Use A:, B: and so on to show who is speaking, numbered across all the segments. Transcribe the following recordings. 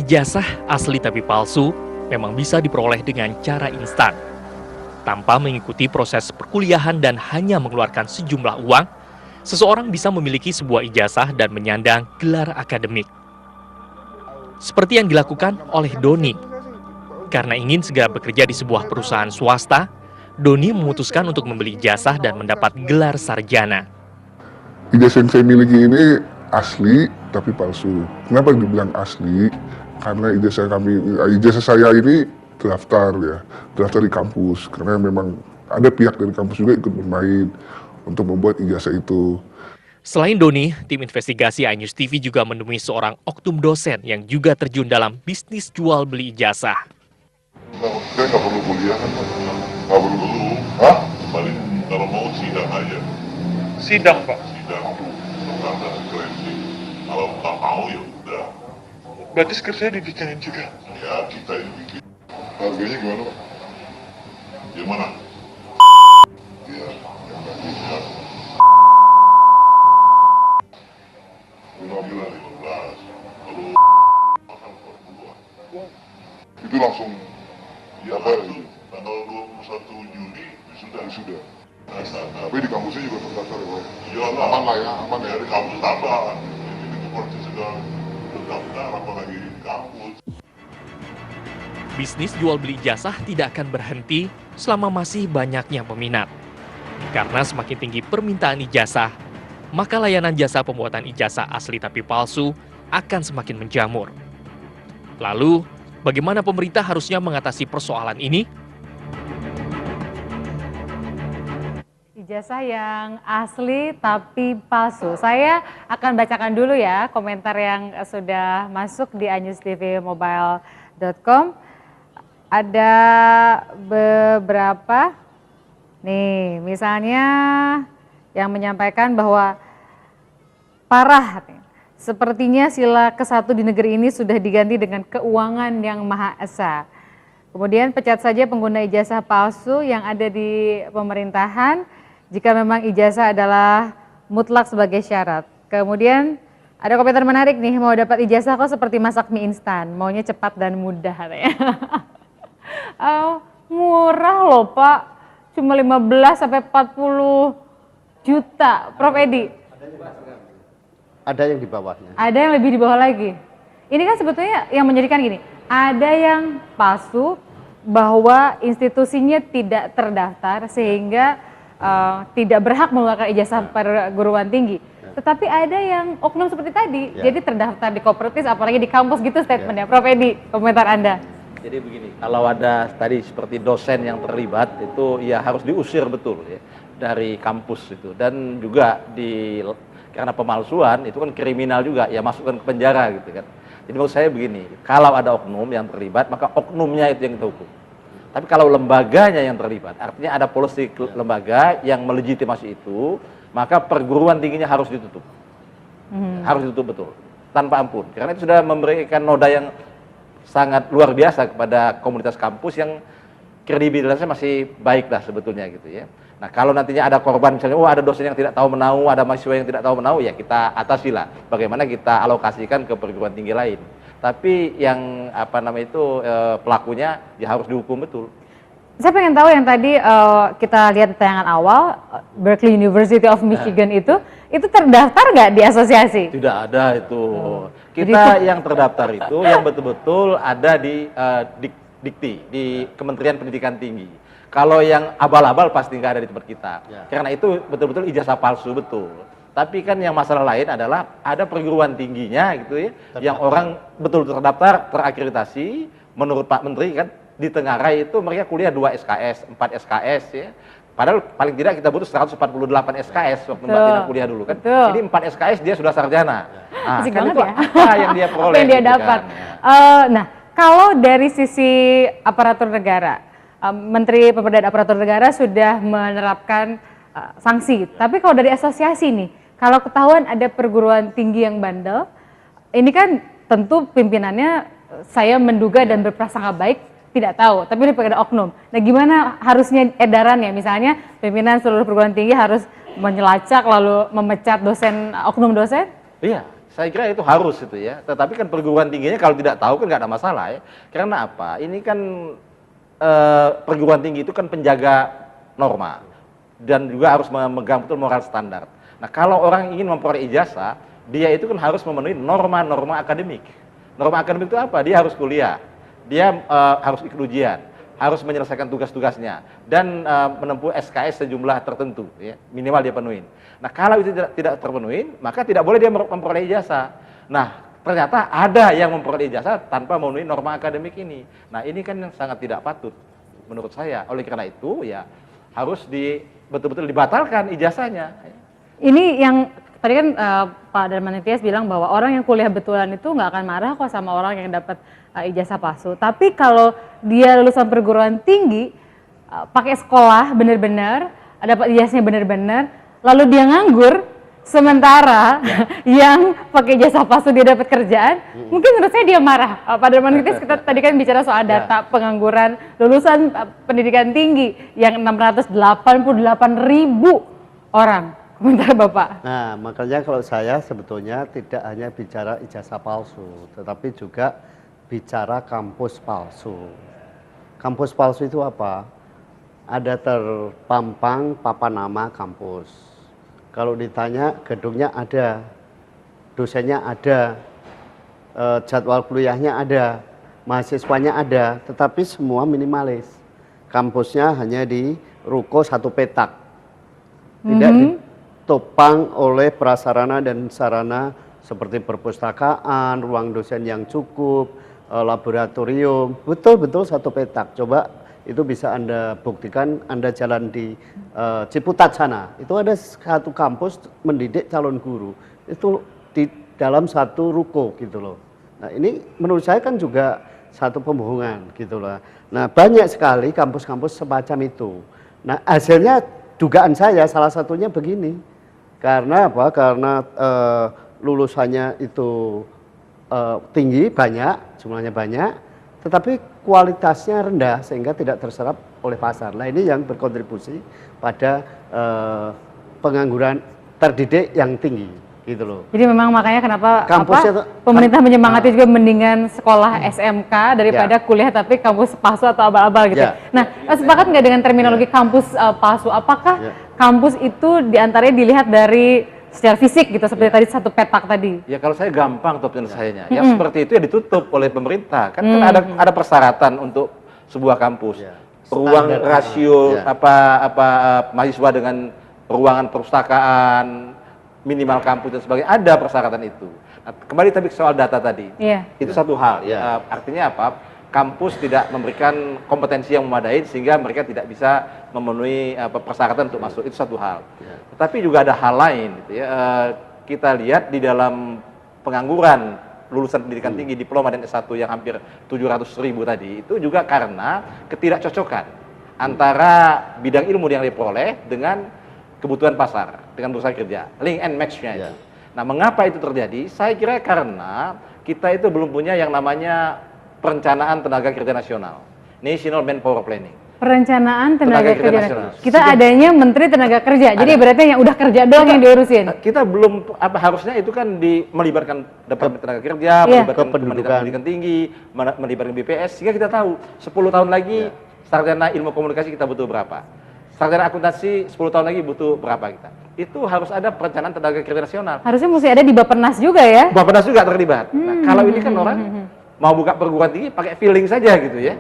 A: Ijazah asli tapi palsu memang bisa diperoleh dengan cara instan. Tanpa mengikuti proses perkuliahan dan hanya mengeluarkan sejumlah uang, seseorang bisa memiliki sebuah ijazah dan menyandang gelar akademik. Seperti yang dilakukan oleh Doni. Karena ingin segera bekerja di sebuah perusahaan swasta, Doni memutuskan untuk membeli ijazah dan mendapat gelar sarjana.
B: Ijazah yang saya miliki ini asli tapi palsu. Kenapa dibilang asli? Karena ijazah saya ini terdaftar di kampus. Karena memang ada pihak dari kampus juga ikut bermain untuk membuat ijazah itu.
A: Selain Doni, tim investigasi iNews TV juga menemui seorang oknum dosen yang juga terjun dalam bisnis jual beli ijazah.
B: Saya nggak perlu kuliah kan? Nggak perlu. Hah?
C: Paling kalau mau sidang aja.
D: Sidang, Pak.
C: Sidang tuh, karena keren sih. Kalau nggak mau ya udah.
D: Berarti skripsinya dibikinin juga.
C: Ya kita yang bikin.
B: Harganya gimana, Pak?
C: Gimana? Ya, yang nggak bisa. 15. Kalau makan per bulan.
B: Itu langsung
C: Ya langsung tanggal 21 Juni sudah.
B: Tapi di kampusnya juga terdaftar ya, Pak?
C: Iyalah.
B: Aman lah ya, aman ya.
C: Dari kampus tambah. Ini seperti segala terdaftar apalagi di kampus.
A: Bisnis jual beli ijazah tidak akan berhenti selama masih banyaknya peminat. Karena semakin tinggi permintaan ijazah, maka layanan jasa pembuatan ijazah asli tapi palsu akan semakin menjamur. Lalu, bagaimana pemerintah harusnya mengatasi persoalan ini?
E: Ijazah yang asli tapi palsu. Saya akan bacakan dulu ya komentar yang sudah masuk di iNewsTVmobile.com. Ada beberapa, nih misalnya yang menyampaikan bahwa parah, sepertinya sila ke-1 di negeri ini sudah diganti dengan keuangan yang Maha Esa. Kemudian pecat saja pengguna ijazah palsu yang ada di pemerintahan jika memang ijazah adalah mutlak sebagai syarat. Kemudian ada komentar menarik nih, mau dapat ijazah kok seperti masak mie instan, maunya cepat dan mudah katanya. Murah loh Pak, cuma 15 sampai 40 juta, Prof Edi.
F: Ada yang di bawahnya.
E: Ada yang lebih di bawah lagi. Ini kan sebetulnya yang menjadikan gini, ada yang palsu bahwa institusinya tidak terdaftar sehingga tidak berhak mengeluarkan ijazah perguruan tinggi. Tetapi ada yang oknum seperti tadi, jadi terdaftar di kooperatif, apalagi di kampus gitu statementnya. Prof Edi, komentar Anda.
F: Jadi begini, kalau ada tadi seperti dosen yang terlibat itu ya harus diusir betul ya dari kampus itu, dan juga karena pemalsuan itu kan kriminal juga ya, masukkan ke penjara gitu kan. Jadi menurut saya begini, kalau ada oknum yang terlibat maka oknumnya itu yang kita hukum. Tapi kalau lembaganya yang terlibat, artinya ada polisi lembaga yang melegitimasi itu, maka perguruan tingginya harus ditutup. Harus ditutup betul, tanpa ampun. Karena itu sudah memberikan noda yang sangat luar biasa kepada komunitas kampus yang kredibilitasnya masih baik lah sebetulnya gitu ya. Nah kalau nantinya ada korban misalnya, ada dosen yang tidak tahu menahu, ada mahasiswa yang tidak tahu menahu, ya kita atasi lah. Bagaimana kita alokasikan ke perguruan tinggi lain. Tapi yang pelakunya ya harus dihukum betul.
E: Saya pengen tahu yang tadi kita lihat di tayangan awal, Berkeley University of Michigan itu terdaftar nggak di asosiasi?
F: Tidak ada itu. Kita yang terdaftar itu yang betul-betul ada di Dikti, di Kementerian Pendidikan Tinggi. Kalau yang abal-abal pasti nggak ada di tempat kita. Karena itu betul-betul ijazah palsu betul. Tapi kan yang masalah lain adalah ada perguruan tingginya gitu ya, yang orang betul terdaftar, terakreditasi, menurut Pak Menteri kan di Tenggarai itu mereka kuliah 2 SKS, 4 SKS ya. Padahal paling tidak kita butuh 148 SKS waktu Mbak Tina kuliah dulu kan. Ini 4 SKS dia sudah sarjana. Nah,
E: Asik
F: kan
E: banget
F: itu
E: ya.
F: apa yang dia peroleh?
E: Apa yang dia
F: gitu
E: dapat.
F: Kan.
E: Nah, kalau dari sisi aparatur negara, Menteri Pemberdayaan Aparatur Negara sudah menerapkan sanksi. Tapi kalau dari asosiasi nih, kalau ketahuan ada perguruan tinggi yang bandel, ini kan tentu pimpinannya saya menduga dan berprasangka baik tidak tahu, tapi ini pada oknum. Nah gimana harusnya edarannya, misalnya pimpinan seluruh perguruan tinggi harus menyelacak lalu memecat dosen, oknum dosen?
F: Iya, Saya kira itu harus itu ya. Tetapi kan perguruan tingginya kalau tidak tahu kan nggak ada masalah ya. Karena apa? Ini kan perguruan tinggi itu kan penjaga norma dan juga harus memegang betul moral standar. Nah, kalau orang ingin memperoleh ijazah, dia itu kan harus memenuhi norma-norma akademik. Norma akademik itu apa? Dia harus kuliah, dia harus ikut ujian, harus menyelesaikan tugas-tugasnya dan menempuh SKS sejumlah tertentu, ya, minimal dia penuhin. Nah, kalau itu tidak terpenuhi, maka tidak boleh dia memperoleh ijazah. Nah, ternyata ada yang memperoleh ijazah tanpa memenuhi norma akademik ini. Nah, ini kan yang sangat tidak patut menurut saya. Oleh karena itu, ya harus betul-betul dibatalkan ijazahnya.
E: Ini yang tadi kan Pak Darman Nitias bilang bahwa orang yang kuliah betulan itu nggak akan marah kok sama orang yang dapat ijazah palsu. Tapi kalau dia lulusan perguruan tinggi, pakai sekolah benar-benar, dapat ijazahnya benar-benar, lalu dia nganggur, sementara yang pakai ijazah palsu dia dapat kerjaan, mungkin menurut saya dia marah. Pak Darman Nitias, kita tadi kan bicara soal data pengangguran lulusan pendidikan tinggi yang 688.000 orang. Komentar Bapak.
G: Nah, makanya kalau saya sebetulnya tidak hanya bicara ijazah palsu, tetapi juga bicara kampus palsu. Kampus palsu itu apa? Ada terpampang papan nama kampus. Kalau ditanya gedungnya ada, dosennya ada, jadwal kuliahnya ada, mahasiswanya ada, tetapi semua minimalis. Kampusnya hanya di ruko satu petak. Tidak ditopang oleh prasarana dan sarana seperti perpustakaan, ruang dosen yang cukup, laboratorium, betul-betul satu petak. Coba itu bisa Anda buktikan, Anda jalan di Ciputat sana, itu ada satu kampus mendidik calon guru, itu di dalam satu ruko gitu loh. Nah, ini menurut saya kan juga satu pembohongan gitu loh. Nah, banyak sekali kampus-kampus semacam itu. Nah, hasilnya dugaan saya salah satunya begini, karena apa? Karena lulusannya itu tinggi, banyak, jumlahnya banyak, tetapi kualitasnya rendah sehingga tidak terserap oleh pasar. Nah, ini yang berkontribusi pada pengangguran terdidik yang tinggi, gitu loh.
E: Jadi memang makanya kenapa pemerintah
G: kan,
E: menyemangati juga mendingan sekolah SMK daripada kuliah tapi kampus palsu atau abal-abal gitu. Nah, sepakat nggak dengan terminologi kampus palsu? Apakah kampus itu diantaranya dilihat dari secara fisik gitu, seperti tadi satu petak tadi?
F: Ya kalau saya gampang tuh penyelesaiannya. Yang seperti itu ya ditutup oleh pemerintah. Kan ada persyaratan untuk sebuah kampus. Ruang rasio mahasiswa dengan ruangan perpustakaan, minimal kampus dan sebagainya, ada persyaratan itu. Nah, kembali tadi soal data tadi. Itu satu hal. Artinya apa? Kampus tidak memberikan kompetensi yang memadai sehingga mereka tidak bisa memenuhi persyaratan untuk masuk, itu satu hal. Tetapi juga ada hal lain gitu ya. Kita lihat di dalam pengangguran lulusan pendidikan tinggi, diploma dan S1 yang hampir 700.000 tadi, itu juga karena ketidakcocokan antara bidang ilmu yang diperoleh dengan kebutuhan pasar, dengan bursa kerja, link and match-nya itu. Nah, mengapa itu terjadi? Saya kira karena kita itu belum punya yang namanya perencanaan tenaga kerja nasional, National Manpower Planning.
E: Perencanaan tenaga kerja nasional. Kita adanya Menteri Tenaga Kerja, jadi berarti yang udah kerja doang yang diurusin.
F: Kita belum, harusnya itu kan melibatkan Departemen Tenaga Kerja, melibatkan pendidikan tinggi, melibatkan BPS, sehingga kita tahu 10 tahun lagi sarjana ilmu komunikasi kita butuh berapa, sarjana akuntansi 10 tahun lagi butuh berapa kita. Itu harus ada perencanaan tenaga kerja nasional.
E: Harusnya mesti ada di Bappenas juga ya?
F: Bappenas juga terlibat. Nah, kalau ini kan orang mau buka perguruan tinggi pakai feeling saja gitu ya.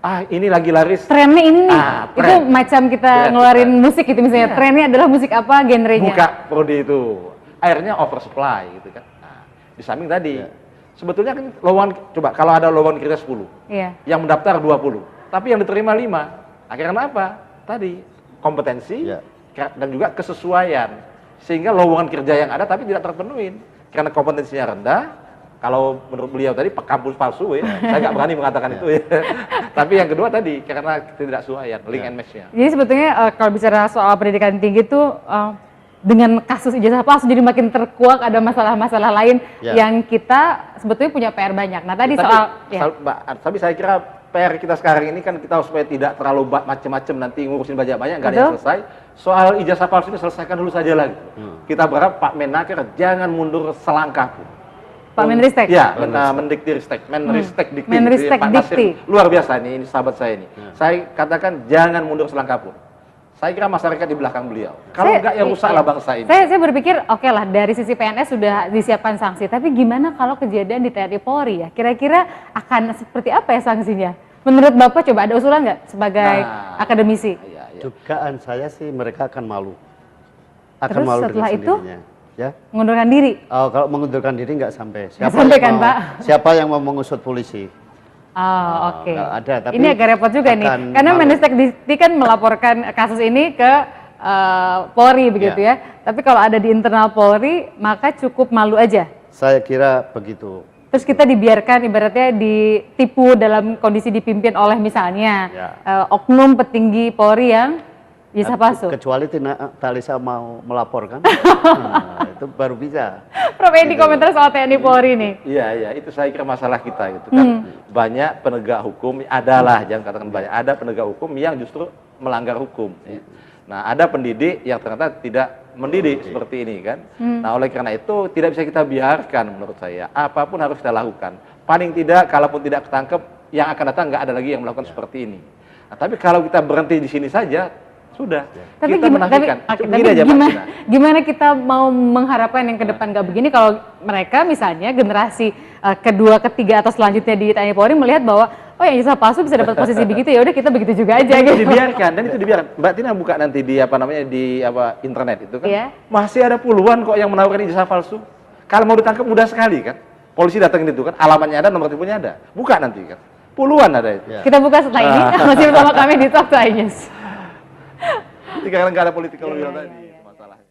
F: Ini lagi laris. Trennya ini nih.
E: Itu macam kita ngeluarin musik gitu misalnya. Trennya adalah musik apa, genrenya?
F: Buka prodi itu. Akhirnya oversupply gitu kan. Nah, di samping tadi, sebetulnya kan lowongan, coba kalau ada lowongan kerja 10, yang mendaftar 20, tapi yang diterima 5. Akhirnya apa? Tadi kompetensi dan juga kesesuaian. Sehingga lowongan kerja yang ada tapi tidak terpenuhi. Karena kompetensinya rendah. Kalau menurut beliau tadi kampus palsu ya, saya nggak berani mengatakan itu ya. Tapi yang kedua tadi karena ketidaksesuaian, link and match-nya.
E: Jadi sebetulnya kalau bicara soal pendidikan tinggi itu dengan kasus ijazah palsu jadi makin terkuak, ada masalah-masalah lain yang kita sebetulnya punya PR banyak. Nah tadi
F: tapi saya kira PR kita sekarang ini kan kita supaya tidak terlalu macam-macam nanti ngurusin banyak-banyak, nggak ada yang selesai. Soal ijazah palsu ini selesaikan dulu saja lagi. Kita berharap Pak Menaker jangan mundur selangkah pun.
E: Pak Menristek.
F: Ya, Mendikti-Ristek, Menristek Dikti.
E: Menristek
F: Pak Nasir
E: Dikti.
F: luar biasa ini sahabat saya ini. Saya katakan jangan mundur selangkah pun. Saya kira masyarakat di belakang beliau. Kalau enggak ya rusaklah bangsa ini.
E: Saya berpikir oke lah dari sisi PNS sudah disiapkan sanksi, tapi gimana kalau kejadian di TNI Polri ya? Kira-kira akan seperti apa ya sanksinya? Menurut Bapak coba ada usulan nggak sebagai akademisi?
F: Iya, iya.
G: Dugaan saya sih mereka akan malu. Akan
E: Terus
G: malu
E: setelah
G: dengan
E: itu?
G: sendirinya. Ya.
E: Mengundurkan diri?
G: Oh, kalau mengundurkan diri nggak sampai.
E: Sampai kan,
G: mau,
E: Pak?
G: Siapa yang mau mengusut polisi?
E: Oh, oke.
G: nggak ada, tapi
E: ini agak repot juga nih,
G: akan
E: karena
G: malu.
E: Menristek Dikti kan melaporkan kasus ini ke Polri begitu ya. Tapi kalau ada di internal Polri, maka cukup malu aja.
G: Saya kira begitu.
E: Terus kita dibiarkan ibaratnya ditipu dalam kondisi dipimpin oleh misalnya oknum petinggi Polri yang bisa palsu.
G: Kecuali Tina Talisa mau melaporkan, nah, itu baru bisa.
E: Prof Edi komentar soal TNI Polri nih.
F: Iya, iya, itu saya kira masalah kita gitu kan. Banyak penegak hukum, adalah jangan katakan banyak, ada penegak hukum yang justru melanggar hukum. Ya. Nah, ada pendidik yang ternyata tidak mendidik seperti ini kan. Nah, oleh karena itu tidak bisa kita biarkan menurut saya. Apapun harus kita lakukan. Paling tidak, kalaupun tidak ketangkep, yang akan datang nggak ada lagi yang melakukan seperti ini. Nah, tapi kalau kita berhenti di sini saja, sudah.
E: Tapi
F: kita menafikan.
E: Gimana kita mau mengharapkan yang ke depan nggak begini kalau mereka misalnya generasi kedua, ketiga atau selanjutnya di TNI Polri melihat bahwa oh yang jasa palsu bisa dapat posisi begitu, ya udah kita begitu juga aja gitu.
F: Dibiarkan, dan itu dibiarkan. Mbak Tina buka nanti di internet itu kan.
E: Iya.
F: Masih ada puluhan kok yang menawarkan ijazah palsu. Kalau mau ditangkap mudah sekali kan. Polisi datang itu kan, alamatnya ada, nomor teleponnya ada. Buka nanti kan. Puluhan ada itu.
E: Kita buka setelah ini, masih bersama kami di Talk to iNews.
F: Karena nggak ada political will tadi masalahnya.